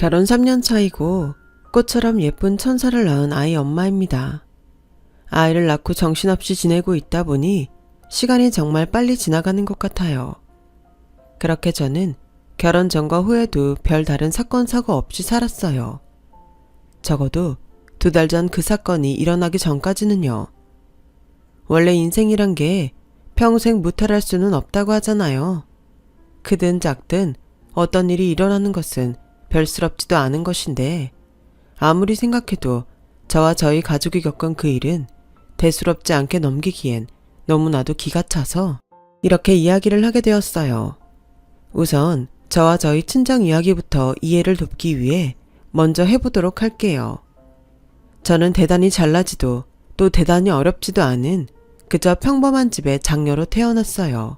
결혼 3년 차이고 꽃처럼 예쁜 천사를 낳은 아이 엄마입니다. 아이를 낳고 정신없이 지내고 있다 보니 시간이 정말 빨리 지나가는 것 같아요. 그렇게 저는 결혼 전과 후에도 별다른 사건 사고 없이 살았어요. 적어도 2달 전 그 사건이 일어나기 전까지는요. 원래 인생이란 게 평생 무탈할 수는 없다고 하잖아요. 크든 작든 어떤 일이 일어나는 것은 별스럽지도 않은 것인데 아무리 생각해도 저와 저희 가족이 겪은 그 일은 대수롭지 않게 넘기기엔 너무나도 기가 차서 이렇게 이야기를 하게 되었어요. 우선 저와 저희 친정 이야기부터 이해를 돕기 위해 먼저 해보도록 할게요. 저는 대단히 잘나지도 또 대단히 어렵지도 않은 그저 평범한 집의 장녀로 태어났어요.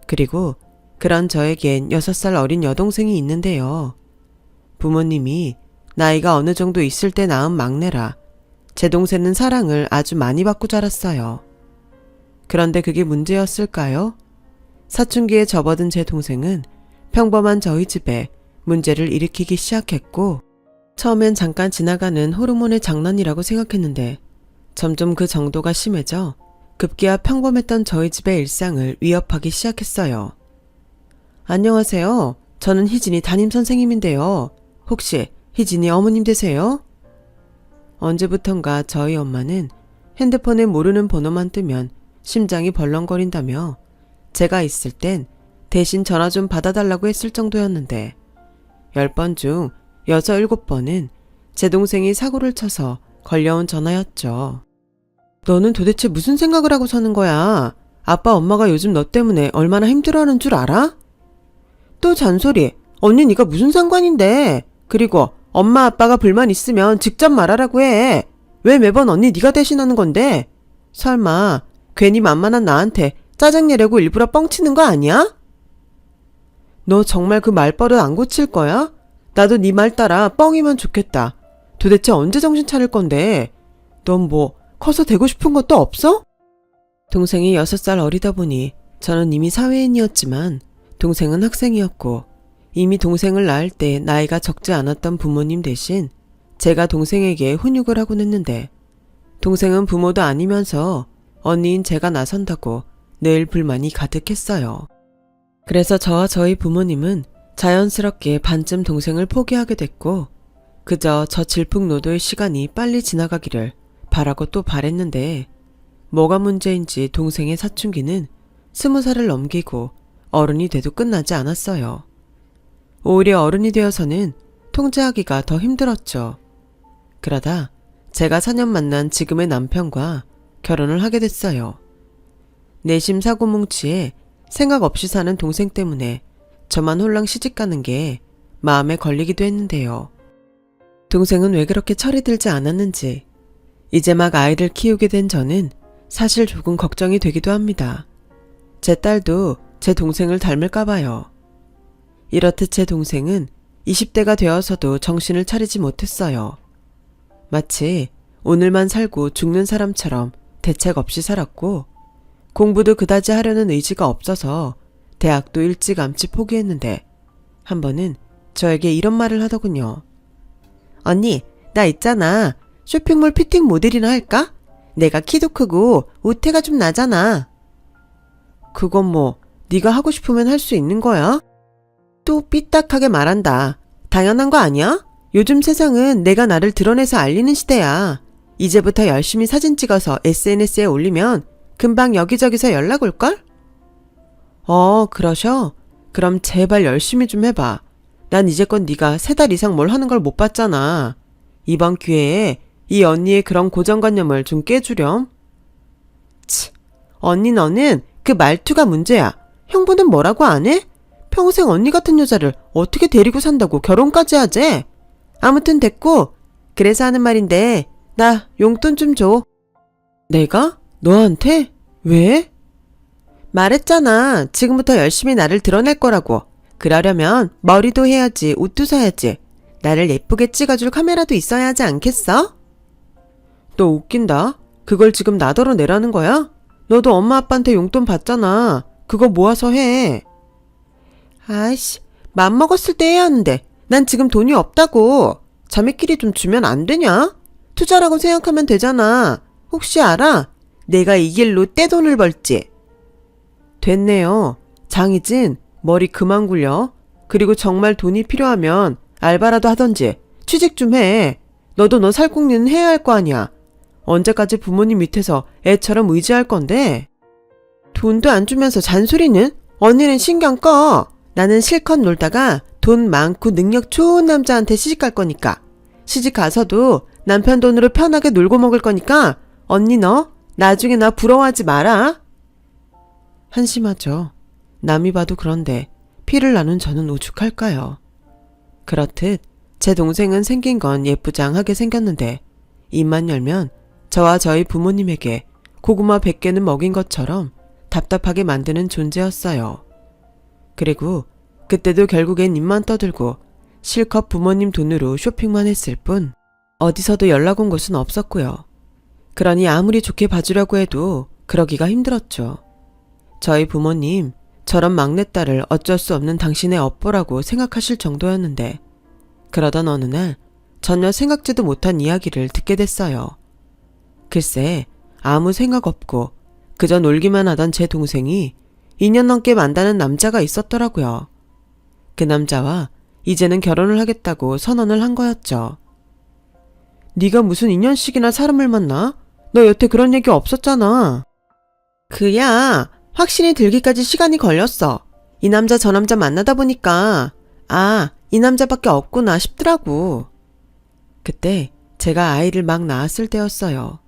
그리고 그런 저에겐 6살 어린 여동생이 있는데요. 부모님이 나이가 어느 정도 있을 때 낳은 막내라 제 동생은 사랑을 아주 많이 받고 자랐어요. 그런데 그게 문제였을까요? 사춘기에 접어든 제 동생은 평범한 저희 집에 문제를 일으키기 시작했고 처음엔 잠깐 지나가는 호르몬의 장난이라고 생각했는데 점점 그 정도가 심해져 급기야 평범했던 저희 집의 일상을 위협하기 시작했어요. 안녕하세요. 저는 희진이 담임선생님인데요. 혹시 희진이 어머님 되세요? 언제부턴가 저희 엄마는 핸드폰에 모르는 번호만 뜨면 심장이 벌렁거린다며 제가 있을 땐 대신 전화 좀 받아달라고 했을 정도였는데 10번 중 6, 7번은 제 동생이 사고를 쳐서 걸려온 전화였죠. 너는 도대체 무슨 생각을 하고 사는 거야? 아빠 엄마가 요즘 너 때문에 얼마나 힘들어하는 줄 알아? 또 잔소리. 언니 네가 무슨 상관인데. 그리고 엄마 아빠가 불만 있으면 직접 말하라고 해. 왜 매번 언니 네가 대신하는 건데? 설마 괜히 만만한 나한테 짜증내려고 일부러 뻥치는 거 아니야? 너 정말 그 말버릇 안 고칠 거야? 나도 네 말 따라 뻥이면 좋겠다. 도대체 언제 정신 차릴 건데? 넌 뭐 커서 되고 싶은 것도 없어? 동생이 6살 어리다 보니 저는 이미 사회인이었지만 동생은 학생이었고 이미 동생을 낳을 때 나이가 적지 않았던 부모님 대신 제가 동생에게 훈육을 하곤 했는데 동생은 부모도 아니면서 언니인 제가 나선다고 늘 불만이 가득했어요. 그래서 저와 저희 부모님은 자연스럽게 반쯤 동생을 포기하게 됐고 그저 저 질풍노도의 시간이 빨리 지나가기를 바라고 또 바랬는데 뭐가 문제인지 동생의 사춘기는 20살을 넘기고 어른이 돼도 끝나지 않았어요. 오히려 어른이 되어서는 통제하기가 더 힘들었죠. 그러다 제가 4년 만난 지금의 남편과 결혼을 하게 됐어요. 내심 사고뭉치에 생각 없이 사는 동생 때문에 저만 홀랑 시집가는 게 마음에 걸리기도 했는데요. 동생은 왜 그렇게 철이 들지 않았는지 이제 막 아이를 키우게 된 저는 사실 조금 걱정이 되기도 합니다. 제 딸도 제 동생을 닮을까 봐요. 이렇듯 제 동생은 20대가 되어서도 정신을 차리지 못했어요. 마치 오늘만 살고 죽는 사람처럼 대책 없이 살았고 공부도 그다지 하려는 의지가 없어서 대학도 일찌감치 포기했는데 한 번은 저에게 이런 말을 하더군요. 언니, 나 있잖아. 쇼핑몰 피팅 모델이나 할까? 내가 키도 크고 우태가 좀 나잖아. 그건 뭐 네가 하고 싶으면 할 수 있는 거야? 또 삐딱하게 말한다. 당연한 거 아니야? 요즘 세상은 내가 나를 드러내서 알리는 시대야. 이제부터 열심히 사진 찍어서 SNS에 올리면 금방 여기저기서 연락 올걸? 그러셔? 그럼 제발 열심히 좀 해봐. 난 이제껏 네가 3달 이상 뭘 하는 걸 못 봤잖아. 이번 기회에 이 언니의 그런 고정관념을 좀 깨주렴. 언니 너는 그 말투가 문제야. 형부는 뭐라고 안 해? 평생 언니 같은 여자를 어떻게 데리고 산다고 결혼까지 하재? 아무튼 됐고, 그래서 하는 말인데 나 용돈 좀 줘. 내가? 너한테? 왜? 말했잖아. 지금부터 열심히 나를 드러낼 거라고. 그러려면 머리도 해야지, 옷도 사야지. 나를 예쁘게 찍어줄 카메라도 있어야 하지 않겠어? 너 웃긴다. 그걸 지금 나더러 내라는 거야? 너도 엄마 아빠한테 용돈 받잖아. 그거 모아서 해. 아이씨, 맘먹었을 때 해야 하는데 난 지금 돈이 없다고. 자매끼리 좀 주면 안 되냐? 투자라고 생각하면 되잖아. 혹시 알아? 내가 이 길로 떼돈을 벌지. 됐네요. 장희진, 머리 그만 굴려. 그리고 정말 돈이 필요하면 알바라도 하던지 취직 좀 해. 너도 너 살궁리는 해야 할 거 아니야. 언제까지 부모님 밑에서 애처럼 의지할 건데? 돈도 안 주면서 잔소리는? 언니는 신경 꺼. 나는 실컷 놀다가 돈 많고 능력 좋은 남자한테 시집갈 거니까. 시집 가서도 남편 돈으로 편하게 놀고 먹을 거니까 언니 너 나중에 나 부러워하지 마라. 한심하죠. 남이 봐도 그런데 피를 나눈 저는 오죽할까요. 그렇듯 제 동생은 생긴 건 예쁘장하게 생겼는데 입만 열면 저와 저희 부모님에게 고구마 100개는 먹인 것처럼 답답하게 만드는 존재였어요. 그리고 그때도 결국엔 입만 떠들고 실컷 부모님 돈으로 쇼핑만 했을 뿐 어디서도 연락 온 곳은 없었고요. 그러니 아무리 좋게 봐주려고 해도 그러기가 힘들었죠. 저희 부모님 저런 막내딸을 어쩔 수 없는 당신의 업보라고 생각하실 정도였는데 그러던 어느 날 전혀 생각지도 못한 이야기를 듣게 됐어요. 글쎄 아무 생각 없고 그저 놀기만 하던 제 동생이 2년 넘게 만나는 남자가 있었더라고요. 그 남자와 이제는 결혼을 하겠다고 선언을 한 거였죠. 네가 무슨 2년씩이나 사람을 만나? 너 여태 그런 얘기 없었잖아. 그야 확신이 들기까지 시간이 걸렸어. 이 남자 저 남자 만나다 보니까 이 남자밖에 없구나 싶더라고. 그때 제가 아이를 막 낳았을 때였어요.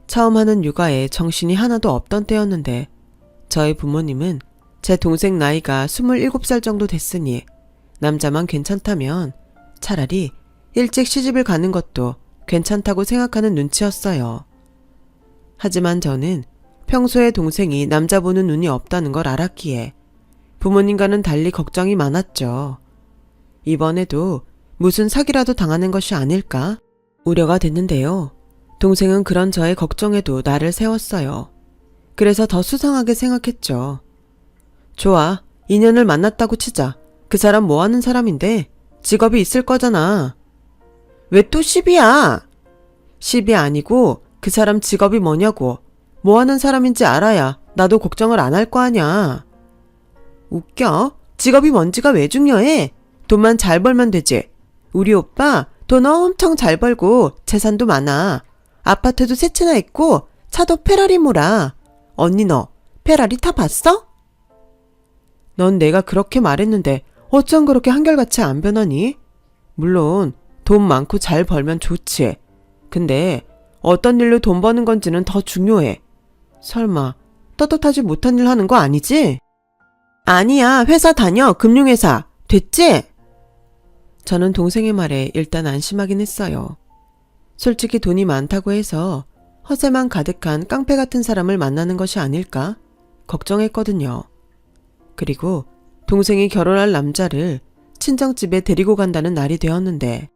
처음 하는 육아에 정신이 하나도 없던 때였는데 저희 부모님은 제 동생 나이가 27살 정도 됐으니 남자만 괜찮다면 차라리 일찍 시집을 가는 것도 괜찮다고 생각하는 눈치였어요. 하지만 저는 평소에 동생이 남자 보는 눈이 없다는 걸 알았기에 부모님과는 달리 걱정이 많았죠. 이번에도 무슨 사기라도 당하는 것이 아닐까 우려가 됐는데요. 동생은 그런 저의 걱정에도 나를 세웠어요. 그래서 더 수상하게 생각했죠. 좋아, 인연을 만났다고 치자. 그 사람 뭐 하는 사람인데? 직업이 있을 거잖아. 왜 또 시비야? 시비 아니고 그 사람 직업이 뭐냐고. 뭐 하는 사람인지 알아야 나도 걱정을 안 할 거 아냐. 웃겨? 직업이 뭔지가 왜 중요해? 돈만 잘 벌면 되지. 우리 오빠 돈 엄청 잘 벌고 재산도 많아. 아파트도 3채나 있고 차도 페라리 몰아. 언니 너 페라리 타봤어? 넌 내가 그렇게 말했는데 어쩜 그렇게 한결같이 안 변하니? 물론 돈 많고 잘 벌면 좋지. 근데 어떤 일로 돈 버는 건지는 더 중요해. 설마 떳떳하지 못한 일 하는 거 아니지? 아니야, 회사 다녀. 금융회사. 됐지? 저는 동생의 말에 일단 안심하긴 했어요. 솔직히 돈이 많다고 해서 허세만 가득한 깡패 같은 사람을 만나는 것이 아닐까 걱정했거든요. 그리고 동생이 결혼할 남자를 친정집에 데리고 간다는 날이 되었는데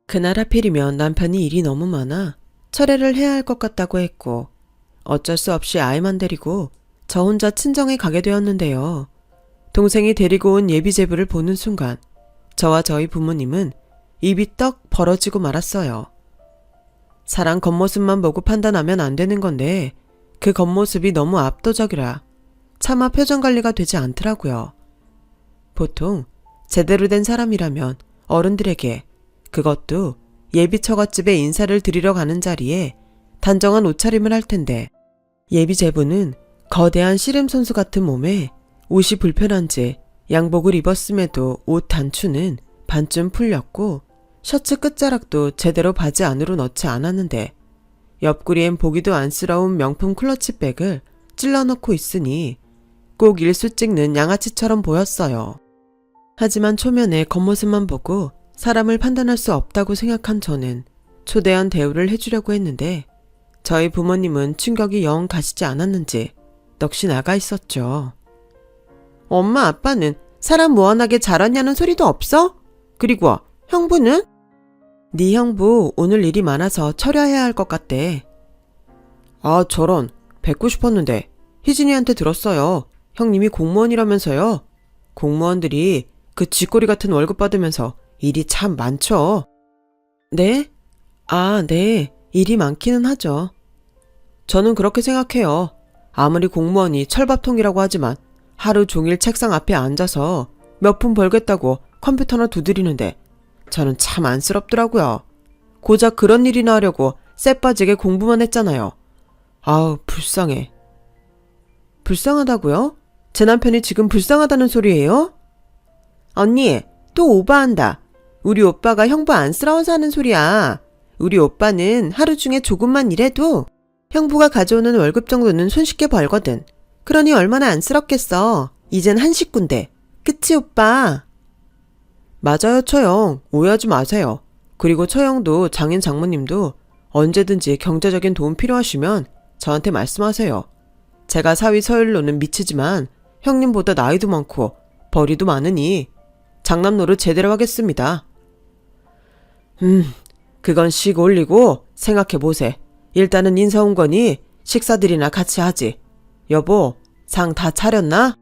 그날 하필이면 남편이 일이 너무 많아 철회를 해야 할 것 같다고 했고 어쩔 수 없이 아이만 데리고 저 혼자 친정에 가게 되었는데요. 동생이 데리고 온 예비제부를 보는 순간 저와 저희 부모님은 입이 떡 벌어지고 말았어요. 사람 겉모습만 보고 판단하면 안 되는 건데 그 겉모습이 너무 압도적이라 차마 표정 관리가 되지 않더라고요. 보통 제대로 된 사람이라면 어른들에게 그것도 예비 처갓집에 인사를 드리러 가는 자리에 단정한 옷차림을 할 텐데 예비 제부는 거대한 씨름 선수 같은 몸에 옷이 불편한지 양복을 입었음에도 옷 단추는 반쯤 풀렸고 셔츠 끝자락도 제대로 바지 안으로 넣지 않았는데 옆구리엔 보기도 안쓰러운 명품 클러치백을 찔러넣고 있으니 꼭 일수 찍는 양아치처럼 보였어요. 하지만 초면에 겉모습만 보고 사람을 판단할 수 없다고 생각한 저는 초대한 대우를 해주려고 했는데 저희 부모님은 충격이 영 가시지 않았는지 넋이 나가 있었죠. 엄마 아빠는 사람 무한하게 잘하냐는 소리도 없어? 그리고 형부는? 네 형부 오늘 일이 많아서 처리해야 할 것 같대. 아 저런 뵙고 싶었는데 희진이한테 들었어요. 형님이 공무원이라면서요. 공무원들이 그 쥐꼬리 같은 월급 받으면서 일이 참 많죠. 네? 아, 네. 일이 많기는 하죠. 저는 그렇게 생각해요. 아무리 공무원이 철밥통이라고 하지만 하루 종일 책상 앞에 앉아서 몇 푼 벌겠다고 컴퓨터나 두드리는데 저는 참 안쓰럽더라고요. 고작 그런 일이나 하려고 쎄빠지게 공부만 했잖아요. 아우, 불쌍해. 불쌍하다고요? 제 남편이 지금 불쌍하다는 소리예요? 언니, 또 오버한다. 우리 오빠가 형부 안쓰러워서 하는 소리야. 우리 오빠는 하루 중에 조금만 일해도 형부가 가져오는 월급 정도는 손쉽게 벌거든. 그러니 얼마나 안쓰럽겠어. 이젠 한 식구인데. 그치, 오빠? 맞아요, 처형. 오해하지 마세요. 그리고 처형도 장인 장모님도 언제든지 경제적인 도움 필요하시면 저한테 말씀하세요. 제가 사위 서열로는 미치지만 형님보다 나이도 많고 벌이도 많으니 장남 노릇 제대로 하겠습니다. 그건 씩 올리고 생각해보세. 일단은 인사 온 거니 식사들이나 같이 하지. 여보, 상 다 차렸나?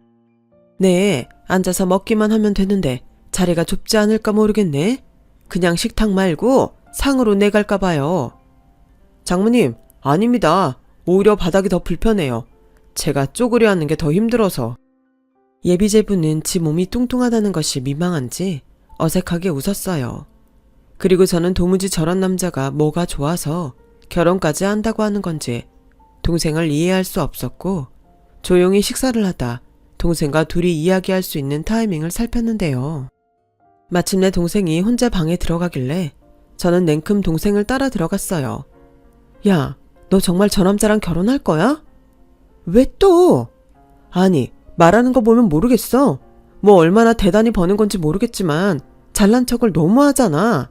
네, 앉아서 먹기만 하면 되는데 자리가 좁지 않을까 모르겠네. 그냥 식탁 말고 상으로 내갈까 봐요. 장모님, 아닙니다. 오히려 바닥이 더 불편해요. 제가 쪼그려 앉는 게 더 힘들어서. 예비제부는 지 몸이 뚱뚱하다는 것이 민망한지 어색하게 웃었어요. 그리고 저는 도무지 저런 남자가 뭐가 좋아서 결혼까지 한다고 하는 건지 동생을 이해할 수 없었고 조용히 식사를 하다 동생과 둘이 이야기할 수 있는 타이밍을 살폈는데요. 마침내 동생이 혼자 방에 들어가길래 저는 냉큼 동생을 따라 들어갔어요. 야, 너 정말 저 남자랑 결혼할 거야? 왜 또? 아니, 말하는 거 보면 모르겠어. 뭐 얼마나 대단히 버는 건지 모르겠지만 잘난 척을 너무 하잖아.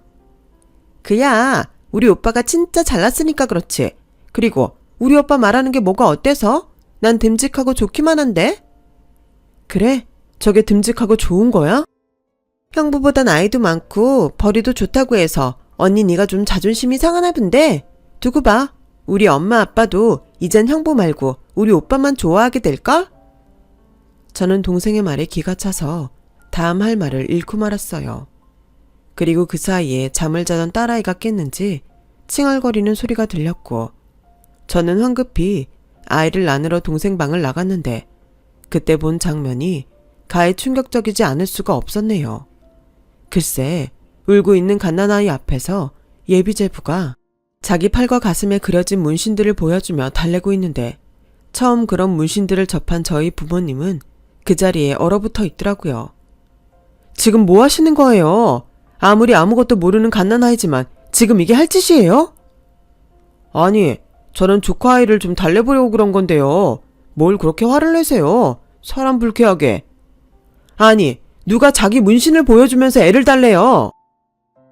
그야, 우리 오빠가 진짜 잘났으니까 그렇지. 그리고 우리 오빠 말하는 게 뭐가 어때서? 난 듬직하고 좋기만 한데? 그래? 저게 듬직하고 좋은 거야? 형부보다 나이도 많고 벌이도 좋다고 해서 언니 네가 좀 자존심이 상하나 본데? 두고 봐. 우리 엄마 아빠도 이젠 형부 말고 우리 오빠만 좋아하게 될걸? 저는 동생의 말에 기가 차서 다음 할 말을 잃고 말았어요. 그리고 그 사이에 잠을 자던 딸아이가 깼는지 칭얼거리는 소리가 들렸고 저는 황급히 아이를 안으러 동생 방을 나갔는데 그때 본 장면이 가히 충격적이지 않을 수가 없었네요. 글쎄, 울고 있는 갓난아이 앞에서 예비제부가 자기 팔과 가슴에 그려진 문신들을 보여주며 달래고 있는데 처음 그런 문신들을 접한 저희 부모님은 그 자리에 얼어붙어 있더라고요. 지금 뭐 하시는 거예요? 아무리 아무것도 모르는 갓난아이지만 지금 이게 할 짓이에요? 아니, 저는 조카 아이를 좀 달래보려고 그런 건데요. 뭘 그렇게 화를 내세요? 사람 불쾌하게. 아니, 누가 자기 문신을 보여주면서 애를 달래요?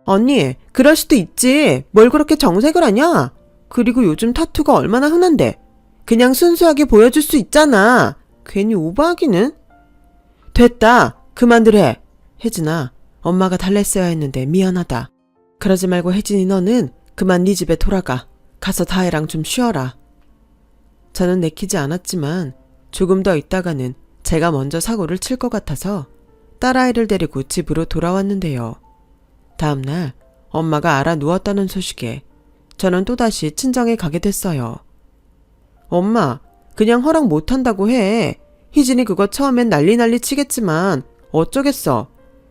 언니, 그럴 수도 있지. 뭘 그렇게 정색을 하냐? 그리고 요즘 타투가 얼마나 흔한데. 그냥 순수하게 보여줄 수 있잖아. 괜히 오버하기는. 됐다. 그만들 해. 혜진아, 엄마가 달랬어야 했는데 미안하다. 그러지 말고 혜진이 너는 그만 네 집에 돌아가. 가서 다혜랑 좀 쉬어라. 저는 내키지 않았지만 조금 더 있다가는 제가 먼저 사고를 칠 것 같아서 딸아이를 데리고 집으로 돌아왔는데요. 다음날 엄마가 알아 누웠다는 소식에 저는 또다시 친정에 가게 됐어요. 엄마, 그냥 허락 못한다고 해. 희진이 그거 처음엔 난리 치겠지만 어쩌겠어.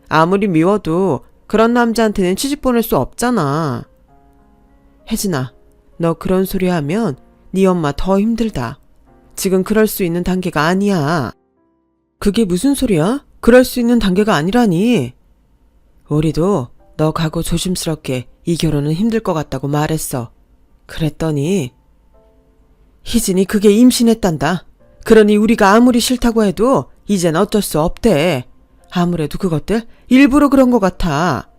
아무리 미워도 그런 남자한테는 시집 보낼 수 없잖아. 혜진아, 너 그런 소리 하면 네 엄마 더 힘들다. 지금 그럴 수 있는 단계가 아니야. 그게 무슨 소리야? 그럴 수 있는 단계가 아니라니. 우리도 너 가고 조심스럽게 이 결혼은 힘들 것 같다고 말했어. 그랬더니 희진이 그게 임신했단다. 그러니 우리가 아무리 싫다고 해도 이젠 어쩔 수 없대. 아무래도 그것들 일부러 그런 것 같아.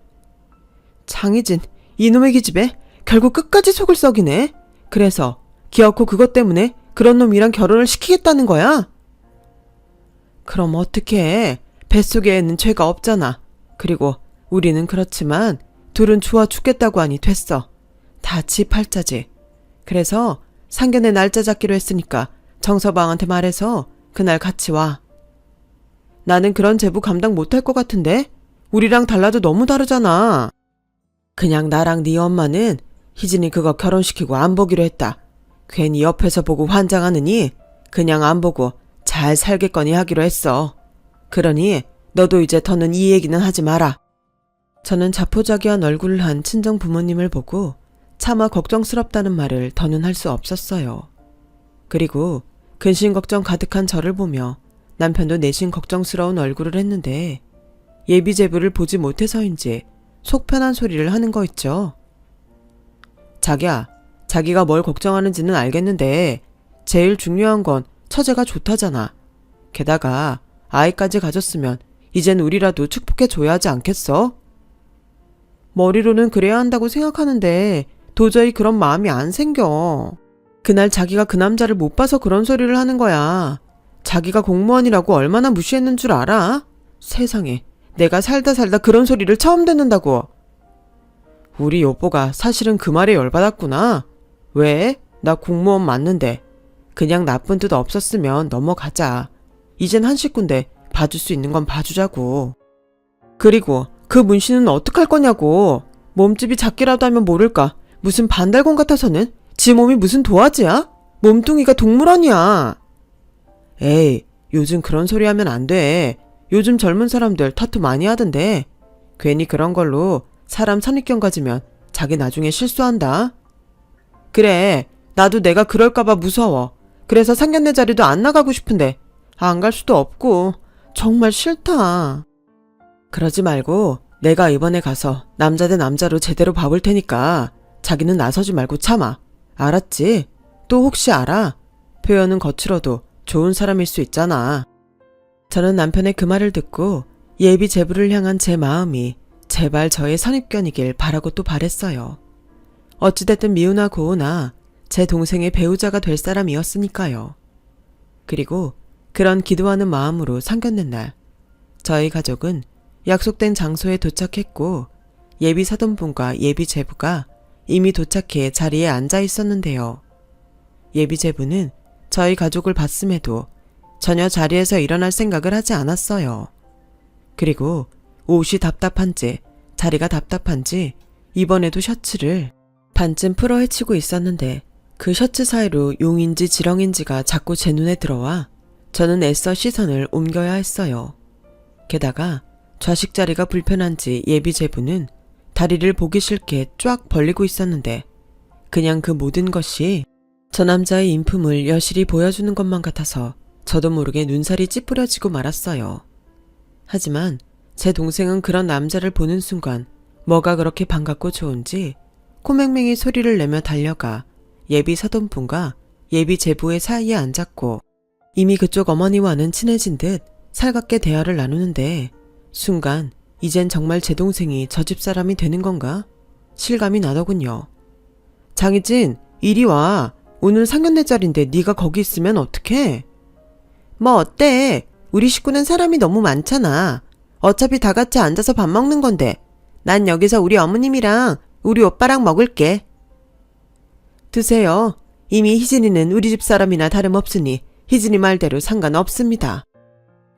장희진, 이놈의 기집애 결국 끝까지 속을 썩이네. 그래서 기어코 그것 때문에 그런 놈이랑 결혼을 시키겠다는 거야? 그럼 어떡해. 뱃속에 는 죄가 없잖아. 그리고 우리는 그렇지만 둘은 좋아 죽겠다고 하니 됐어. 다 지 팔자지. 그래서 상견례 날짜 잡기로 했으니까 정서방한테 말해서 그날 같이 와. 나는 그런 제부 감당 못할 것 같은데? 우리랑 달라도 너무 다르잖아. 그냥 나랑 네 엄마는 희진이 그거 결혼시키고 안 보기로 했다. 괜히 옆에서 보고 환장하느니 그냥 안 보고 잘 살겠거니 하기로 했어. 그러니 너도 이제 더는 이 얘기는 하지 마라. 저는 자포자기한 얼굴을 한 친정 부모님을 보고 차마 걱정스럽다는 말을 더는 할 수 없었어요. 그리고 근심 걱정 가득한 저를 보며 남편도 내심 걱정스러운 얼굴을 했는데 예비제부를 보지 못해서인지 속 편한 소리를 하는 거 있죠. 자기야, 자기가 뭘 걱정하는지는 알겠는데 제일 중요한 건 처제가 좋다잖아. 게다가 아이까지 가졌으면 이젠 우리라도 축복해줘야 하지 않겠어? 머리로는 그래야 한다고 생각하는데 도저히 그런 마음이 안 생겨. 그날 자기가 그 남자를 못 봐서 그런 소리를 하는 거야. 자기가 공무원이라고 얼마나 무시했는 줄 알아? 세상에, 내가 살다 그런 소리를 처음 듣는다고. 우리 여보가 사실은 그 말에 열받았구나. 왜? 나 공무원 맞는데. 그냥 나쁜 뜻 없었으면 넘어가자. 이젠 한 식구인데 봐줄 수 있는 건 봐주자고. 그리고 그 문신은 어떡할 거냐고. 몸집이 작기라도 하면 모를까. 무슨 반달곰 같아서는 지 몸이 무슨 도화지야? 몸뚱이가 동물원이야. 에이, 요즘 그런 소리 하면 안 돼. 요즘 젊은 사람들 타투 많이 하던데. 괜히 그런 걸로 사람 선입견 가지면 자기 나중에 실수한다. 그래, 나도 내가 그럴까봐 무서워. 그래서 상견례 자리도 안 나가고 싶은데 안 갈 수도 없고 정말 싫다. 그러지 말고 내가 이번에 가서 남자 대 남자로 제대로 봐볼 테니까 자기는 나서지 말고 참아. 알았지? 또 혹시 알아? 표현은 거칠어도 좋은 사람일 수 있잖아. 저는 남편의 그 말을 듣고 예비 제부를 향한 제 마음이 제발 저의 선입견이길 바라고 또 바랬어요. 어찌됐든 미우나 고우나 제 동생의 배우자가 될 사람이었으니까요. 그리고 그런 기도하는 마음으로 상견례 날 저희 가족은 약속된 장소에 도착했고 예비 사돈분과 예비 제부가 이미 도착해 자리에 앉아 있었는데요. 예비 제부는 저희 가족을 봤음에도 전혀 자리에서 일어날 생각을 하지 않았어요. 그리고 옷이 답답한지 자리가 답답한지 이번에도 셔츠를 반쯤 풀어 헤치고 있었는데 그 셔츠 사이로 용인지 지렁인지가 자꾸 제 눈에 들어와 저는 애써 시선을 옮겨야 했어요. 게다가 좌식 자리가 불편한지 예비 제부는 다리를 보기 싫게 쫙 벌리고 있었는데 그냥 그 모든 것이 저 남자의 인품을 여실히 보여주는 것만 같아서 저도 모르게 눈살이 찌푸려지고 말았어요. 하지만 제 동생은 그런 남자를 보는 순간 뭐가 그렇게 반갑고 좋은지 코맹맹이 소리를 내며 달려가 예비 사돈분과 예비 제부의 사이에 앉았고 이미 그쪽 어머니와는 친해진 듯 살갑게 대화를 나누는데 순간 이젠 정말 제 동생이 저 집 사람이 되는 건가? 실감이 나더군요. 장희진, 이리 와. 오늘 상견례 자리인데 네가 거기 있으면 어떡해? 뭐 어때? 우리 식구는 사람이 너무 많잖아. 어차피 다 같이 앉아서 밥 먹는 건데 난 여기서 우리 어머님이랑 우리 오빠랑 먹을게. 드세요. 이미 희진이는 우리 집 사람이나 다름없으니 희진이 말대로 상관없습니다.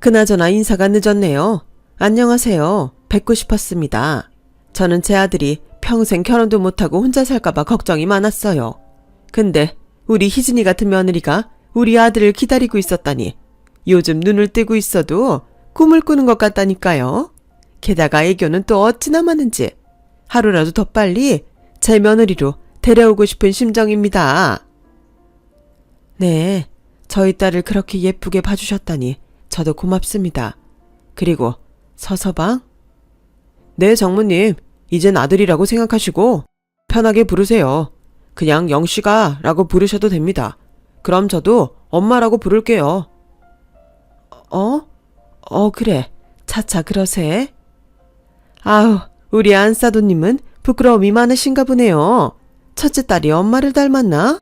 그나저나 인사가 늦었네요. 안녕하세요. 뵙고 싶었습니다. 저는 제 아들이 평생 결혼도 못하고 혼자 살까봐 걱정이 많았어요. 근데 우리 희진이 같은 며느리가 우리 아들을 기다리고 있었다니 요즘 눈을 뜨고 있어도 꿈을 꾸는 것 같다니까요. 게다가 애교는 또 어찌나 많은지 하루라도 더 빨리 제 며느리로 데려오고 싶은 심정입니다. 네, 저희 딸을 그렇게 예쁘게 봐주셨다니 저도 고맙습니다. 그리고 서서방? 네, 장모님. 이젠 아들이라고 생각하시고 편하게 부르세요. 그냥 영씨가 라고 부르셔도 됩니다. 그럼 저도 엄마라고 부를게요. 그래. 차차 그러세. 아우, 우리 안사도님은 부끄러움이 많으신가 보네요. 첫째 딸이 엄마를 닮았나?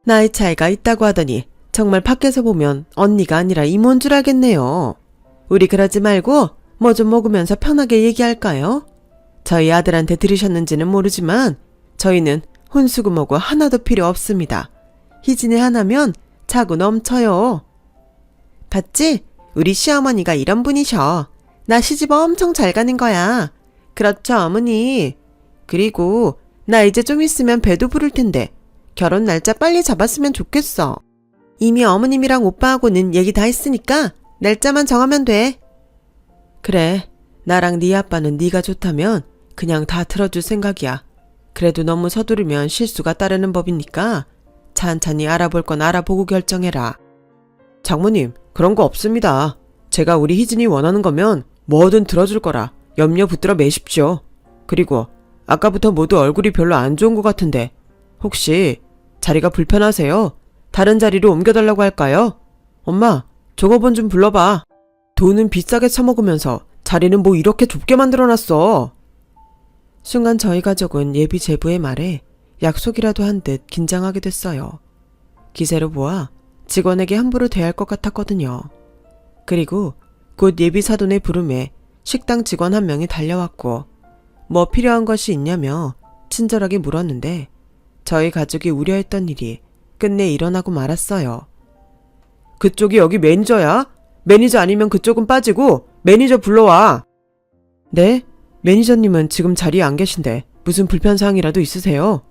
나이 차이가 있다고 하더니 정말 밖에서 보면 언니가 아니라 이모인 줄 알겠네요. 우리 그러지 말고 뭐 좀 먹으면서 편하게 얘기할까요? 저희 아들한테 들으셨는지는 모르지만 저희는 혼수구모고 하나도 필요 없습니다. 희진이 하나면 자고 넘쳐요. 봤지? 우리 시어머니가 이런 분이셔. 나 시집 엄청 잘 가는 거야. 그렇죠, 어머니. 그리고 나 이제 좀 있으면 배도 부를 텐데 결혼 날짜 빨리 잡았으면 좋겠어. 이미 어머님이랑 오빠하고는 얘기 다 했으니까 날짜만 정하면 돼. 그래, 나랑 네 아빠는 네가 좋다면 그냥 다 틀어줄 생각이야. 그래도 너무 서두르면 실수가 따르는 법이니까 찬찬히 알아볼 건 알아보고 결정해라. 장모님, 그런 거 없습니다. 제가 우리 희진이 원하는 거면 뭐든 들어줄 거라 염려 붙들어 매십시오. 그리고 아까부터 모두 얼굴이 별로 안 좋은 것 같은데 혹시 자리가 불편하세요? 다른 자리로 옮겨달라고 할까요? 엄마, 종업원 좀 불러봐. 돈은 비싸게 처먹으면서 자리는 뭐 이렇게 좁게 만들어놨어. 순간 저희 가족은 예비 제부의 말에 약속이라도 한 듯 긴장하게 됐어요. 기세로 보아 직원에게 함부로 대할 것 같았거든요. 그리고 곧 예비 사돈의 부름에 식당 직원 한 명이 달려왔고 뭐 필요한 것이 있냐며 친절하게 물었는데 저희 가족이 우려했던 일이 끝내 일어나고 말았어요. 그쪽이 여기 매니저야? 매니저 아니면 그쪽은 빠지고 매니저 불러와. 네? 매니저님은 지금 자리에 안 계신데 무슨 불편사항이라도 있으세요?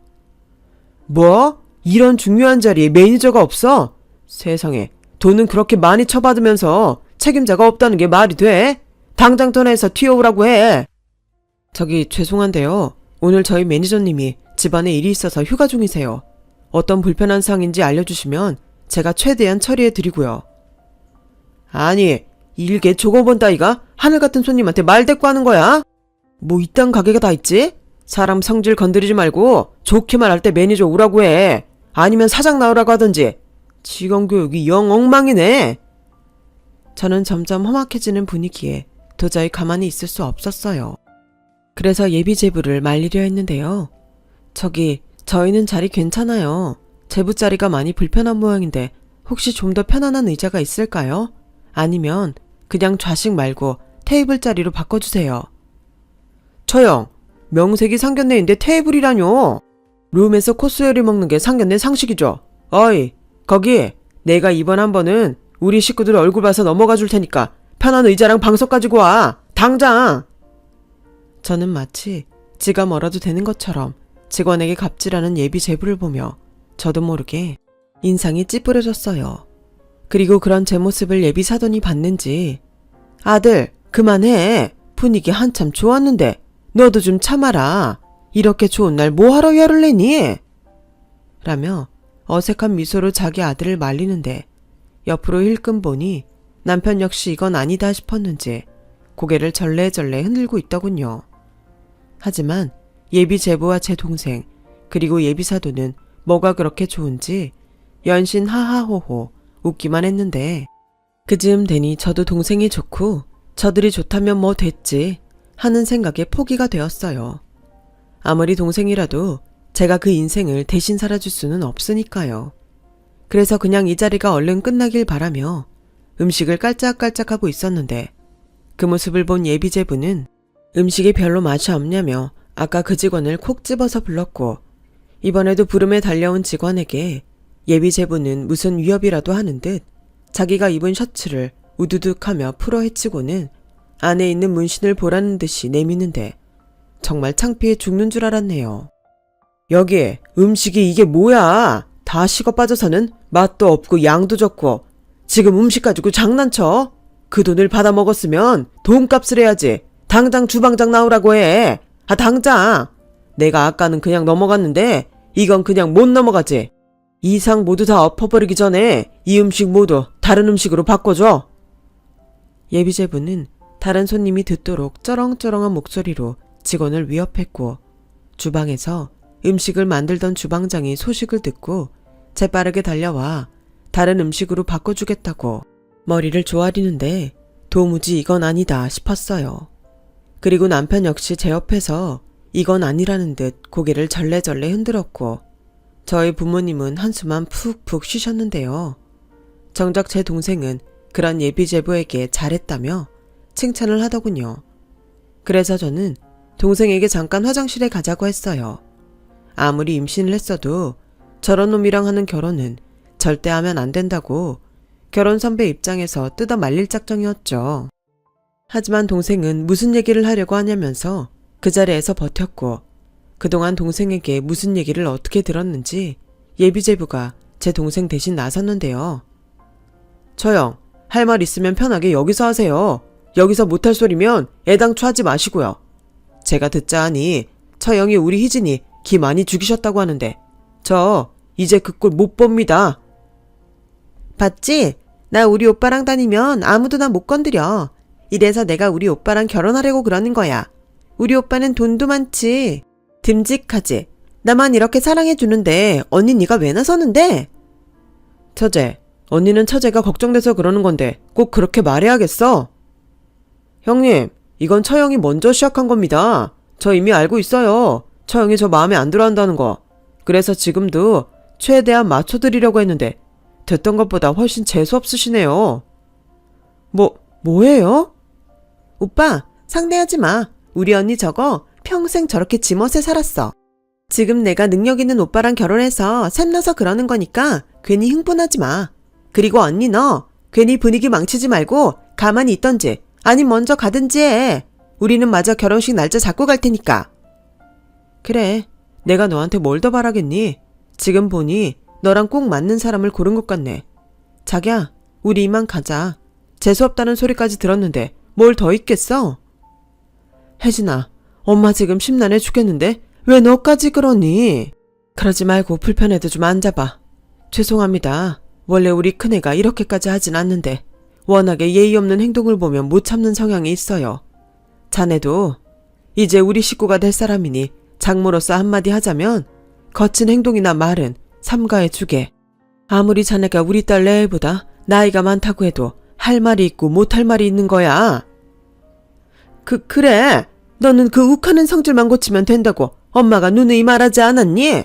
뭐? 이런 중요한 자리에 매니저가 없어? 세상에, 돈은 그렇게 많이 쳐받으면서 책임자가 없다는 게 말이 돼? 당장 전화해서 튀어오라고 해. 저기 죄송한데요. 오늘 저희 매니저님이 집안에 일이 있어서 휴가 중이세요. 어떤 불편한 사항인지 알려주시면 제가 최대한 처리해드리고요. 아니, 일개 조거본 따위가 하늘 같은 손님한테 말대꾸 하는 거야? 뭐 이딴 가게가 다 있지? 사람 성질 건드리지 말고 좋게 말할 때 매니저 오라고 해. 아니면 사장 나오라고 하든지. 직원 교육이 영 엉망이네. 저는 점점 험악해지는 분위기에 도저히 가만히 있을 수 없었어요. 그래서 예비 제부를 말리려 했는데요. 저희는 자리 괜찮아요. 제부 자리가 많이 불편한 모양인데 혹시 좀 더 편안한 의자가 있을까요? 아니면 그냥 좌식 말고 테이블 자리로 바꿔주세요. 처형, 명색이 상견례인데 테이블이라뇨. 룸에서 코스 요리 먹는 게 상견례 상식이죠. 어이, 거기 내가 이번 한 번은 우리 식구들 얼굴 봐서 넘어가 줄 테니까 편한 의자랑 방석 가지고 와. 당장. 저는 마치 지가 멀어도 되는 것처럼 직원에게 갑질하는 예비 제부를 보며 저도 모르게 인상이 찌푸려졌어요. 그리고 그런 제 모습을 예비 사돈이 봤는지 아들, 그만해. 분위기 한참 좋았는데 너도 좀 참아라. 이렇게 좋은 날 뭐하러 열을 내니? 라며 어색한 미소로 자기 아들을 말리는데 옆으로 힐끔 보니 남편 역시 이건 아니다 싶었는지 고개를 절레절레 흔들고 있더군요. 하지만 예비 제부와 제 동생 그리고 예비 사돈은 뭐가 그렇게 좋은지 연신 하하호호 웃기만 했는데 그즈음 되니 저도 동생이 좋고 저들이 좋다면 뭐 됐지 하는 생각에 포기가 되었어요. 아무리 동생이라도 제가 그 인생을 대신 살아줄 수는 없으니까요. 그래서 그냥 이 자리가 얼른 끝나길 바라며 음식을 깔짝깔짝하고 있었는데 그 모습을 본 예비 제부는 음식이 별로 맛이 없냐며 아까 그 직원을 콕 집어서 불렀고 이번에도 부름에 달려온 직원에게 예비 제부는 무슨 위협이라도 하는 듯 자기가 입은 셔츠를 우두둑하며 풀어 헤치고는 안에 있는 문신을 보라는 듯이 내미는데 정말 창피해 죽는 줄 알았네요. 여기 음식이 이게 뭐야? 다 식어 빠져서는 맛도 없고 양도 적고 지금 음식 가지고 장난쳐? 그 돈을 받아 먹었으면 돈값을 해야지. 당장 주방장 나오라고 해. 아 당장. 내가 아까는 그냥 넘어갔는데 이건 그냥 못 넘어가지. 이상 모두 다 엎어버리기 전에 이 음식 모두 다른 음식으로 바꿔줘. 예비제부는 다른 손님이 듣도록 쩌렁쩌렁한 목소리로 직원을 위협했고 주방에서 음식을 만들던 주방장이 소식을 듣고 재빠르게 달려와 다른 음식으로 바꿔주겠다고 머리를 조아리는데 도무지 이건 아니다 싶었어요. 그리고 남편 역시 제 옆에서 이건 아니라는 듯 고개를 절레절레 흔들었고 저희 부모님은 한숨만 푹푹 쉬셨는데요. 정작 제 동생은 그런 예비제부에게 잘했다며 칭찬을 하더군요. 그래서 저는 동생에게 잠깐 화장실에 가자고 했어요. 아무리 임신을 했어도 저런 놈이랑 하는 결혼은 절대 하면 안 된다고 결혼 선배 입장에서 뜯어 말릴 작정이었죠. 하지만 동생은 무슨 얘기를 하려고 하냐면서 그 자리에서 버텼고, 그동안 동생에게 무슨 얘기를 어떻게 들었는지 예비제부가 제 동생 대신 나섰는데요. 처형, 할 말 있으면 편하게 여기서 하세요. 여기서 못할 소리면 애당초 하지 마시고요. 제가 듣자 하니 처형이 우리 희진이 기 많이 죽이셨다고 하는데 저 이제 그 꼴 못 봅니다. 봤지? 나 우리 오빠랑 다니면 아무도 나 못 건드려. 이래서 내가 우리 오빠랑 결혼하려고 그러는 거야. 우리 오빠는 돈도 많지. 듬직하지. 나만 이렇게 사랑해주는데 언니 네가 왜 나서는데? 처제, 언니는 처제가 걱정돼서 그러는 건데 꼭 그렇게 말해야겠어? 형님, 이건 처형이 먼저 시작한 겁니다. 저 이미 알고 있어요. 처형이 저 마음에 안 들어 한다는 거. 그래서 지금도 최대한 맞춰드리려고 했는데 됐던 것보다 훨씬 재수없으시네요. 뭐예요? 오빠, 상대하지 마. 우리 언니 저거 평생 저렇게 지멋에 살았어. 지금 내가 능력 있는 오빠랑 결혼해서 샘나서 그러는 거니까 괜히 흥분하지 마. 그리고 언니 너 괜히 분위기 망치지 말고 가만히 있던지 아니 먼저 가든지 해. 우리는 마저 결혼식 날짜 잡고 갈 테니까. 그래, 내가 너한테 뭘 더 바라겠니? 지금 보니 너랑 꼭 맞는 사람을 고른 것 같네. 자기야, 우리 이만 가자. 재수없다는 소리까지 들었는데 뭘 더 있겠어? 혜진아, 엄마 지금 심란해 죽겠는데 왜 너까지 그러니? 그러지 말고 불편해도 좀 앉아봐. 죄송합니다. 원래 우리 큰애가 이렇게까지 하진 않는데 워낙에 예의 없는 행동을 보면 못 참는 성향이 있어요. 자네도 이제 우리 식구가 될 사람이니 장모로서 한마디 하자면 거친 행동이나 말은 삼가해 주게. 아무리 자네가 우리 딸 레일보다 나이가 많다고 해도 할 말이 있고 못할 말이 있는 거야. 그래. 너는 그 욱하는 성질만 고치면 된다고 엄마가 누누이 말하지 않았니?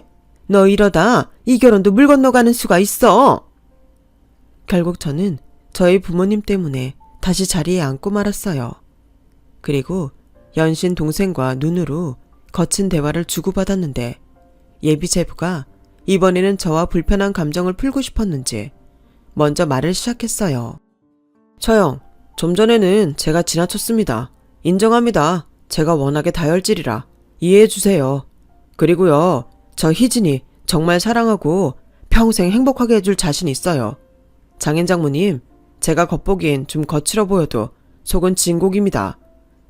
너 이러다 이 결혼도 물 건너가는 수가 있어. 결국 저는 저희 부모님 때문에 다시 자리에 앉고 말았어요. 그리고 연신 동생과 눈으로 거친 대화를 주고받았는데 예비제부가 이번에는 저와 불편한 감정을 풀고 싶었는지 먼저 말을 시작했어요. 처형, 좀 전에는 제가 지나쳤습니다. 인정합니다. 제가 워낙에 다혈질이라 이해해주세요. 그리고요, 저 희진이 정말 사랑하고 평생 행복하게 해줄 자신 있어요. 장인 장모님, 제가 겉보기엔 좀 거칠어 보여도 속은 진국입니다.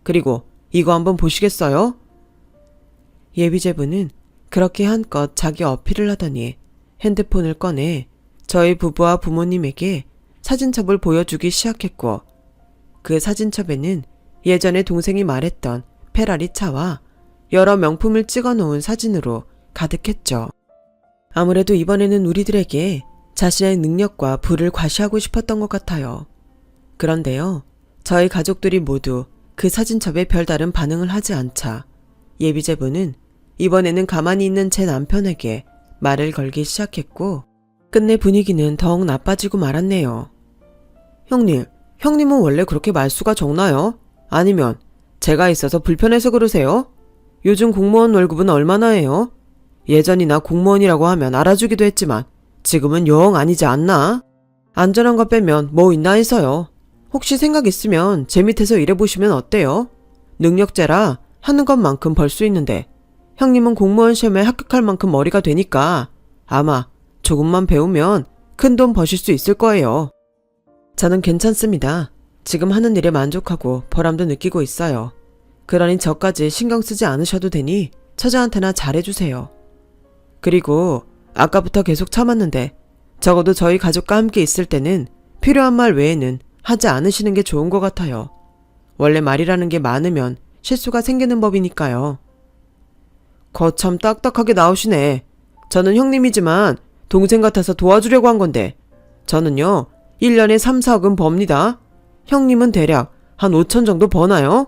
그리고 이거 한번 보시겠어요? 예비제부는 그렇게 한껏 자기 어필을 하더니 핸드폰을 꺼내 저희 부부와 부모님에게 사진첩을 보여주기 시작했고, 그 사진첩에는 예전에 동생이 말했던 페라리 차와 여러 명품을 찍어놓은 사진으로 가득했죠. 아무래도 이번에는 우리들에게 자신의 능력과 부를 과시하고 싶었던 것 같아요. 그런데요, 저희 가족들이 모두 그 사진첩에 별다른 반응을 하지 않자 예비제부는 이번에는 가만히 있는 제 남편에게 말을 걸기 시작했고, 끝내 분위기는 더욱 나빠지고 말았네요. 형님은 원래 그렇게 말수가 적나요? 아니면 제가 있어서 불편해서 그러세요? 요즘 공무원 월급은 얼마나 해요? 예전이나 공무원이라고 하면 알아주기도 했지만 지금은 영 아니지 않나? 안전한 거 빼면 뭐 있나 해서요. 혹시 생각 있으면 제 밑에서 일해보시면 어때요? 능력자라 하는 것만큼 벌 수 있는데 형님은 공무원 시험에 합격할 만큼 머리가 되니까 아마 조금만 배우면 큰 돈 버실 수 있을 거예요. 저는 괜찮습니다. 지금 하는 일에 만족하고 보람도 느끼고 있어요. 그러니 저까지 신경 쓰지 않으셔도 되니 처자한테나 잘해주세요. 그리고 아까부터 계속 참았는데 적어도 저희 가족과 함께 있을 때는 필요한 말 외에는 하지 않으시는 게 좋은 것 같아요. 원래 말이라는 게 많으면 실수가 생기는 법이니까요. 거참 딱딱하게 나오시네. 저는 형님이지만 동생 같아서 도와주려고 한 건데 저는요 1년에 3, 4억은 법니다. 형님은 대략 한 5천 정도 버나요?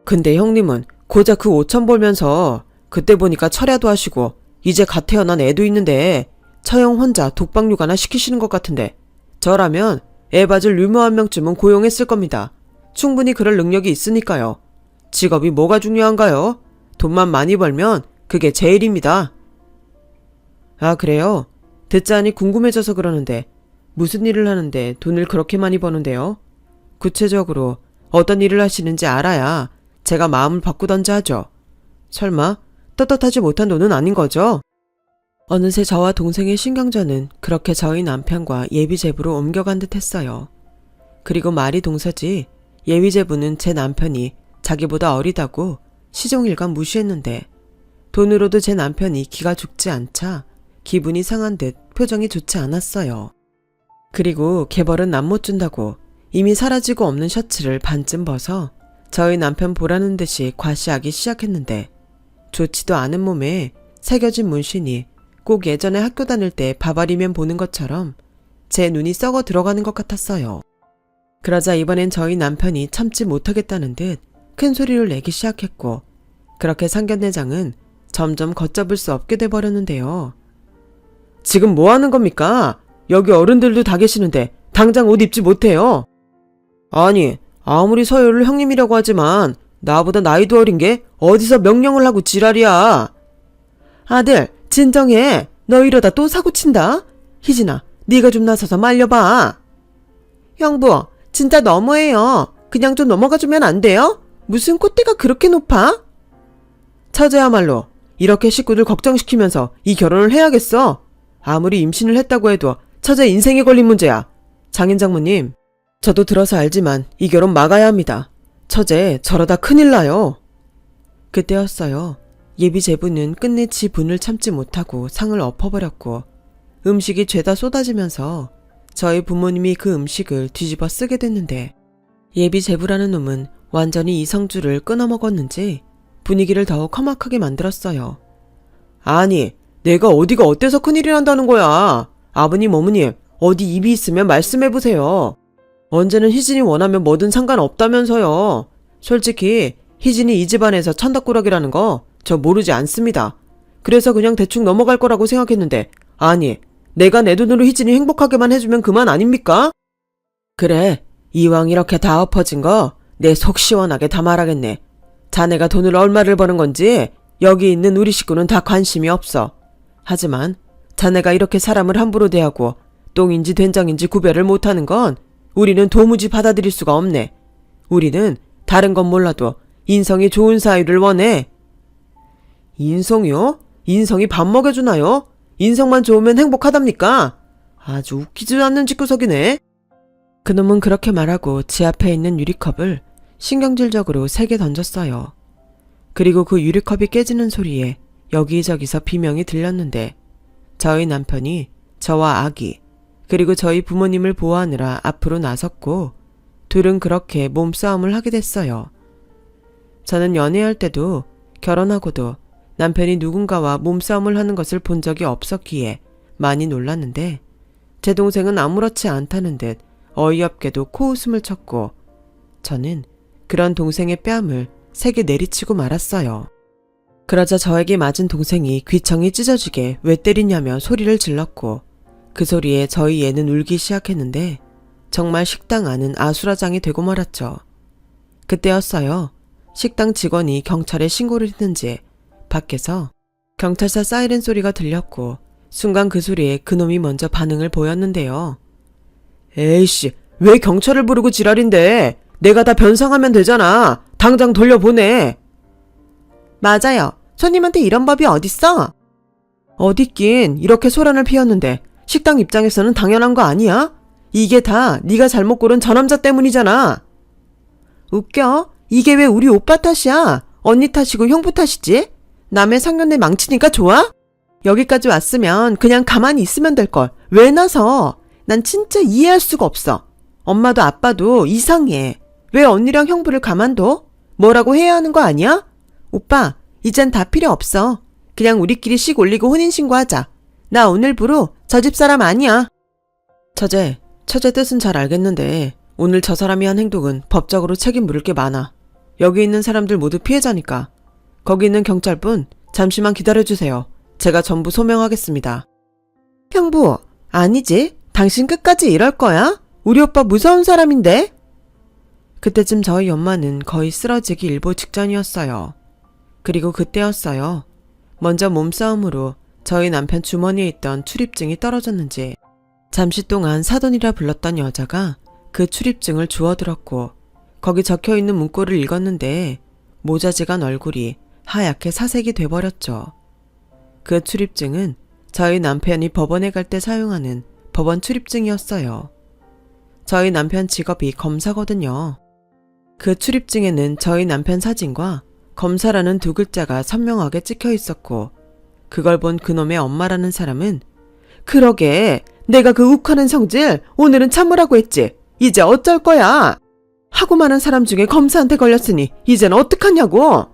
근데 형님은 고작 그 5천 벌면서 그때 보니까 철야도 하시고 이제 갓 태어난 애도 있는데 처형 혼자 독박 육아나 시키시는 것 같은데 저라면 애 봐줄 유모 한 명쯤은 고용했을 겁니다. 충분히 그럴 능력이 있으니까요. 직업이 뭐가 중요한가요? 돈만 많이 벌면 그게 제일입니다. 아, 그래요? 듣자니 궁금해져서 그러는데 무슨 일을 하는데 돈을 그렇게 많이 버는데요? 구체적으로 어떤 일을 하시는지 알아야 제가 마음을 바꾸던지 하죠. 설마 떳떳하지 못한 돈은 아닌 거죠? 어느새 저와 동생의 신경전은 그렇게 저희 남편과 예비제부로 옮겨간 듯 했어요. 그리고 말이 동서지 예비제부는 제 남편이 자기보다 어리다고 시종일관 무시했는데 돈으로도 제 남편이 기가 죽지 않자 기분이 상한 듯 표정이 좋지 않았어요. 그리고 개벌은 남 못 준다고 이미 사라지고 없는 셔츠를 반쯤 벗어 저희 남편 보라는 듯이 과시하기 시작했는데 좋지도 않은 몸에 새겨진 문신이 꼭 예전에 학교 다닐 때 바바리면 보는 것처럼 제 눈이 썩어 들어가는 것 같았어요. 그러자 이번엔 저희 남편이 참지 못하겠다는 듯 큰 소리를 내기 시작했고 그렇게 상견례장은 점점 걷잡을 수 없게 돼버렸는데요. 지금 뭐 하는 겁니까? 여기 어른들도 다 계시는데 당장 옷 입지 못해요. 아니, 아무리 서열을 형님이라고 하지만 나보다 나이도 어린 게 어디서 명령을 하고 지랄이야. 아들, 진정해. 너 이러다 또 사고 친다. 희진아, 네가 좀 나서서 말려봐. 형부, 진짜 너무해요. 그냥 좀 넘어가주면 안 돼요? 무슨 콧대가 그렇게 높아? 처제야말로 이렇게 식구들 걱정시키면서 이 결혼을 해야겠어. 아무리 임신을 했다고 해도 처제 인생에 걸린 문제야. 장인 장모님, 저도 들어서 알지만 이 결혼 막아야 합니다. 처제 저러다 큰일 나요. 그때였어요. 예비 제부는 끝내 지 분을 참지 못하고 상을 엎어버렸고 음식이 죄다 쏟아지면서 저희 부모님이 그 음식을 뒤집어 쓰게 됐는데 예비 제부라는 놈은 완전히 이성줄을 끊어먹었는지 분위기를 더욱 험악하게 만들었어요. 아니, 내가 어디가 어때서 큰일이 난다는 거야. 아버님, 어머님, 어디 입이 있으면 말씀해보세요. 언제는 희진이 원하면 뭐든 상관없다면서요. 솔직히 희진이 이 집안에서 천덕꾸러기라는 거 저 모르지 않습니다. 그래서 그냥 대충 넘어갈 거라고 생각했는데 아니, 내가 내 돈으로 희진이 행복하게만 해주면 그만 아닙니까? 그래, 이왕 이렇게 다 엎어진 거 내 속 시원하게 다 말하겠네. 자네가 돈을 얼마를 버는 건지 여기 있는 우리 식구는 다 관심이 없어. 하지만 자네가 이렇게 사람을 함부로 대하고 똥인지 된장인지 구별을 못하는 건 우리는 도무지 받아들일 수가 없네. 우리는 다른 건 몰라도 인성이 좋은 사위를 원해. 인성이요? 인성이 밥 먹여주나요? 인성만 좋으면 행복하답니까? 아주 웃기지도 않는 집구석이네. 그놈은 그렇게 말하고 지 앞에 있는 유리컵을 신경질적으로 3개 던졌어요. 그리고 그 유리컵이 깨지는 소리에 여기저기서 비명이 들렸는데 저희 남편이 저와 아기 그리고 저희 부모님을 보호하느라 앞으로 나섰고 둘은 그렇게 몸싸움을 하게 됐어요. 저는 연애할 때도 결혼하고도 남편이 누군가와 몸싸움을 하는 것을 본 적이 없었기에 많이 놀랐는데 제 동생은 아무렇지 않다는 듯 어이없게도 코웃음을 쳤고 저는 그런 동생의 뺨을 3개 내리치고 말았어요. 그러자 저에게 맞은 동생이 귀청이 찢어지게 왜 때리냐며 소리를 질렀고 그 소리에 저희 애는 울기 시작했는데 정말 식당 안은 아수라장이 되고 말았죠. 그때였어요. 식당 직원이 경찰에 신고를 했는지 밖에서 경찰차 사이렌 소리가 들렸고 순간 그 소리에 그놈이 먼저 반응을 보였는데요. 에이씨, 왜 경찰을 부르고 지랄인데? 내가 다 변상하면 되잖아. 당장 돌려보내. 맞아요. 손님한테 이런 법이 어딨어? 어딨긴 이렇게 소란을 피웠는데 식당 입장에서는 당연한 거 아니야? 이게 다 네가 잘못 고른 저 남자 때문이잖아. 웃겨? 이게 왜 우리 오빠 탓이야? 언니 탓이고 형부 탓이지? 남의 상견례 망치니까 좋아? 여기까지 왔으면 그냥 가만히 있으면 될걸. 왜 나서? 난 진짜 이해할 수가 없어. 엄마도 아빠도 이상해. 왜 언니랑 형부를 가만둬? 뭐라고 해야 하는 거 아니야? 오빠, 이젠 다 필요 없어. 그냥 우리끼리 씩 올리고 혼인신고하자. 나 오늘부로 저 집 사람 아니야. 처제 뜻은 잘 알겠는데 오늘 저 사람이 한 행동은 법적으로 책임 물을 게 많아. 여기 있는 사람들 모두 피해자니까. 거기 있는 경찰분 잠시만 기다려주세요. 제가 전부 소명하겠습니다. 형부, 아니지. 당신 끝까지 이럴 거야? 우리 오빠 무서운 사람인데? 그때쯤 저희 엄마는 거의 쓰러지기 일보 직전이었어요. 그리고 그때였어요. 먼저 몸싸움으로 저희 남편 주머니에 있던 출입증이 떨어졌는지 잠시 동안 사돈이라 불렀던 여자가 그 출입증을 주워들었고 거기 적혀있는 문구를 읽었는데 모자지간 얼굴이 하얗게 사색이 돼버렸죠. 그 출입증은 저희 남편이 법원에 갈 때 사용하는 법원 출입증이었어요. 저희 남편 직업이 검사거든요. 그 출입증에는 저희 남편 사진과 검사라는 두 글자가 선명하게 찍혀 있었고 그걸 본 그놈의 엄마라는 사람은 그러게 내가 그 욱하는 성질 오늘은 참으라고 했지. 이제 어쩔 거야. 하고 많은 사람 중에 검사한테 걸렸으니 이젠 어떡하냐고.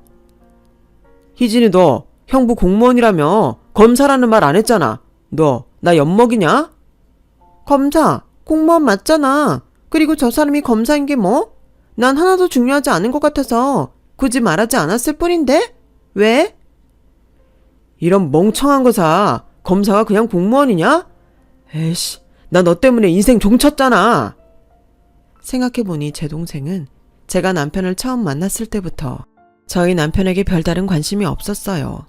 희진이 너 형부 공무원이라며 검사라는 말 안 했잖아. 너 나 엿먹이냐? 검사, 공무원 맞잖아. 그리고 저 사람이 검사인 게 뭐? 난 하나도 중요하지 않은 것 같아서 굳이 말하지 않았을 뿐인데? 왜? 이런 멍청한 거사. 검사가 그냥 공무원이냐? 에이씨, 나 너 때문에 인생 종쳤잖아. 생각해보니 제 동생은 제가 남편을 처음 만났을 때부터 저희 남편에게 별다른 관심이 없었어요.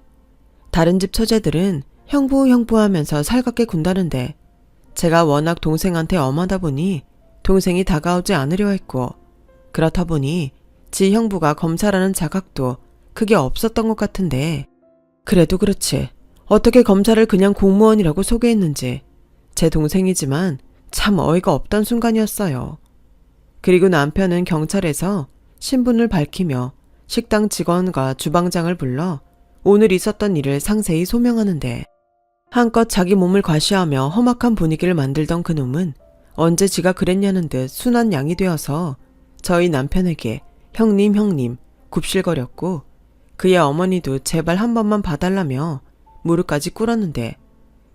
다른 집 처제들은 형부 하면서 살갑게 군다는데 제가 워낙 동생한테 엄하다 보니 동생이 다가오지 않으려 했고 그렇다 보니 지 형부가 검사라는 자각도 크게 없었던 것 같은데 그래도 그렇지 어떻게 검사를 그냥 공무원이라고 소개했는지 제 동생이지만 참 어이가 없던 순간이었어요. 그리고 남편은 경찰에서 신분을 밝히며 식당 직원과 주방장을 불러 오늘 있었던 일을 상세히 소명하는데 한껏 자기 몸을 과시하며 험악한 분위기를 만들던 그놈은 언제 지가 그랬냐는 듯 순한 양이 되어서 저희 남편에게 형님 굽실거렸고 그의 어머니도 제발 한 번만 봐달라며 무릎까지 꿇었는데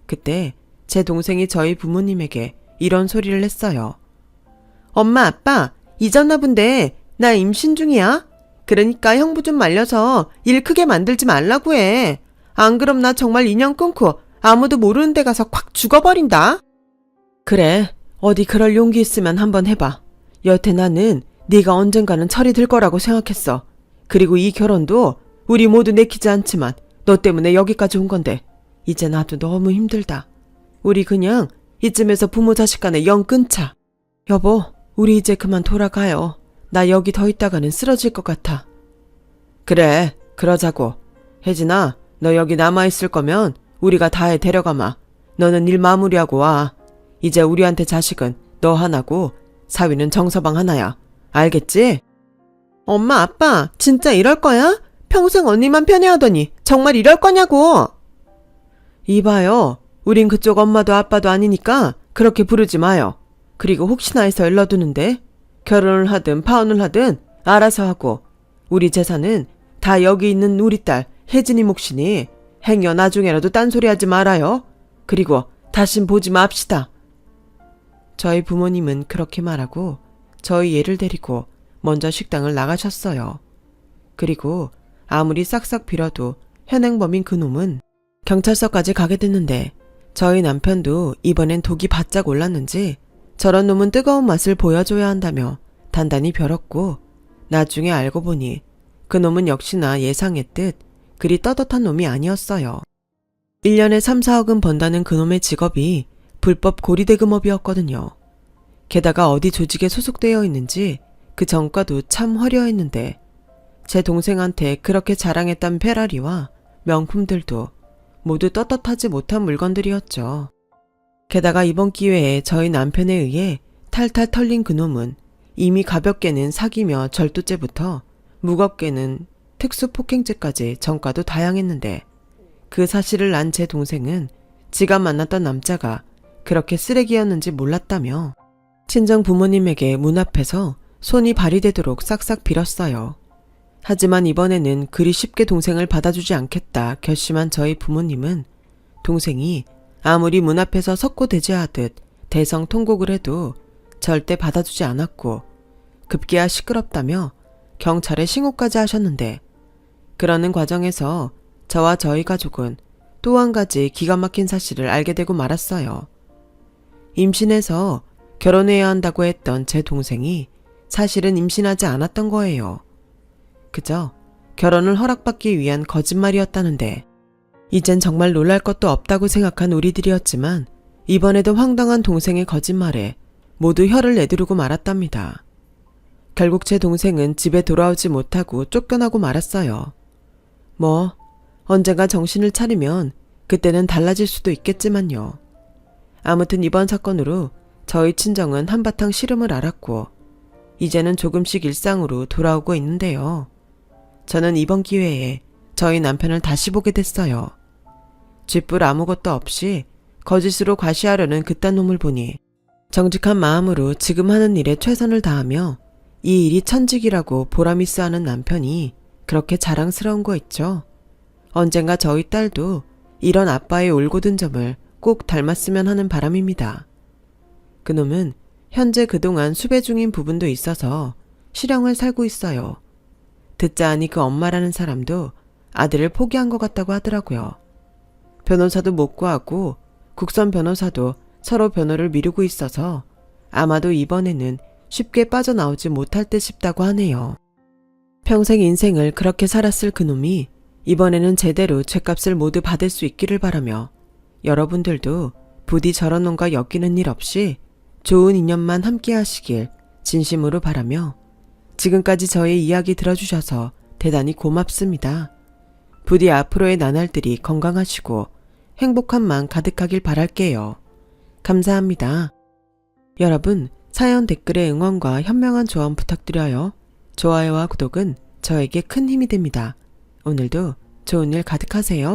그때 제 동생이 저희 부모님에게 이런 소리를 했어요. 엄마 아빠 잊었나 본데 나 임신 중이야. 그러니까 형부 좀 말려서 일 크게 만들지 말라고 해. 안 그럼 나 정말 인연 끊고 아무도 모르는 데 가서 콱 죽어버린다. 그래 어디 그럴 용기 있으면 한번 해봐. 여태 나는 네가 언젠가는 철이 들 거라고 생각했어. 그리고 이 결혼도 우리 모두 내키지 않지만 너 때문에 여기까지 온 건데 이제 나도 너무 힘들다. 우리 그냥 이쯤에서 부모 자식 간에 영 끊자. 여보 우리 이제 그만 돌아가요. 나 여기 더 있다가는 쓰러질 것 같아. 그래 그러자고. 혜진아 너 여기 남아있을 거면 우리가 다해 데려가마. 너는 일 마무리하고 와. 이제 우리한테 자식은 너 하나고 사위는 정서방 하나야. 알겠지? 엄마 아빠 진짜 이럴 거야? 평생 언니만 편애하더니 정말 이럴 거냐고. 이봐요. 우린 그쪽 엄마도 아빠도 아니니까 그렇게 부르지 마요. 그리고 혹시나 해서 일러두는데 결혼을 하든 파혼을 하든 알아서 하고 우리 재산은 다 여기 있는 우리 딸 혜진이 몫이니 행여 나중에라도 딴소리하지 말아요. 그리고 다신 보지 맙시다. 저희 부모님은 그렇게 말하고 저희 애를 데리고 먼저 식당을 나가셨어요. 그리고 아무리 싹싹 빌어도 현행범인 그놈은 경찰서까지 가게 됐는데 저희 남편도 이번엔 독이 바짝 올랐는지 저런 놈은 뜨거운 맛을 보여줘야 한다며 단단히 벼렀고 나중에 알고 보니 그놈은 역시나 예상했듯 그리 떳떳한 놈이 아니었어요. 1년에 3, 4억은 번다는 그놈의 직업이 불법 고리대금업이었거든요. 게다가 어디 조직에 소속되어 있는지 그 전과도 참 화려했는데 제 동생한테 그렇게 자랑했던 페라리와 명품들도 모두 떳떳하지 못한 물건들이었죠. 게다가 이번 기회에 저희 남편에 의해 탈탈 털린 그놈은 이미 가볍게는 사기며 절도죄부터 무겁게는 특수폭행죄까지 전과도 다양했는데 그 사실을 안 제 동생은 지가 만났던 남자가 그렇게 쓰레기였는지 몰랐다며 친정 부모님에게 문 앞에서 손이 발휘되도록 싹싹 빌었어요. 하지만 이번에는 그리 쉽게 동생을 받아주지 않겠다 결심한 저희 부모님은 동생이 아무리 문 앞에서 석고대죄하듯 대성통곡을 해도 절대 받아주지 않았고 급기야 시끄럽다며 경찰에 신고까지 하셨는데 그러는 과정에서 저와 저희 가족은 또 한 가지 기가 막힌 사실을 알게 되고 말았어요. 임신해서 결혼해야 한다고 했던 제 동생이 사실은 임신하지 않았던 거예요. 그저 결혼을 허락받기 위한 거짓말이었다는데 이젠 정말 놀랄 것도 없다고 생각한 우리들이었지만 이번에도 황당한 동생의 거짓말에 모두 혀를 내두르고 말았답니다. 결국 제 동생은 집에 돌아오지 못하고 쫓겨나고 말았어요. 뭐, 언젠가 정신을 차리면 그때는 달라질 수도 있겠지만요. 아무튼 이번 사건으로 저희 친정은 한바탕 시름을 앓았고 이제는 조금씩 일상으로 돌아오고 있는데요. 저는 이번 기회에 저희 남편을 다시 보게 됐어요. 쥐뿔 아무것도 없이 거짓으로 과시하려는 그딴 놈을 보니 정직한 마음으로 지금 하는 일에 최선을 다하며 이 일이 천직이라고 보람있어하는 남편이 그렇게 자랑스러운 거 있죠. 언젠가 저희 딸도 이런 아빠의 올곧은 점을 꼭 닮았으면 하는 바람입니다. 그놈은 현재 그동안 수배 중인 부분도 있어서 실형을 살고 있어요. 듣자 하니 그 엄마라는 사람도 아들을 포기한 것 같다고 하더라고요. 변호사도 못 구하고 국선 변호사도 서로 변호를 미루고 있어서 아마도 이번에는 쉽게 빠져나오지 못할 듯 싶다고 하네요. 평생 인생을 그렇게 살았을 그놈이 이번에는 제대로 죗값을 모두 받을 수 있기를 바라며 여러분들도 부디 저런 놈과 엮이는 일 없이 좋은 인연만 함께 하시길 진심으로 바라며 지금까지 저의 이야기 들어주셔서 대단히 고맙습니다. 부디 앞으로의 나날들이 건강하시고 행복함만 가득하길 바랄게요. 감사합니다. 여러분, 사연 댓글에 응원과 현명한 조언 부탁드려요. 좋아요와 구독은 저에게 큰 힘이 됩니다. 오늘도 좋은 일 가득하세요.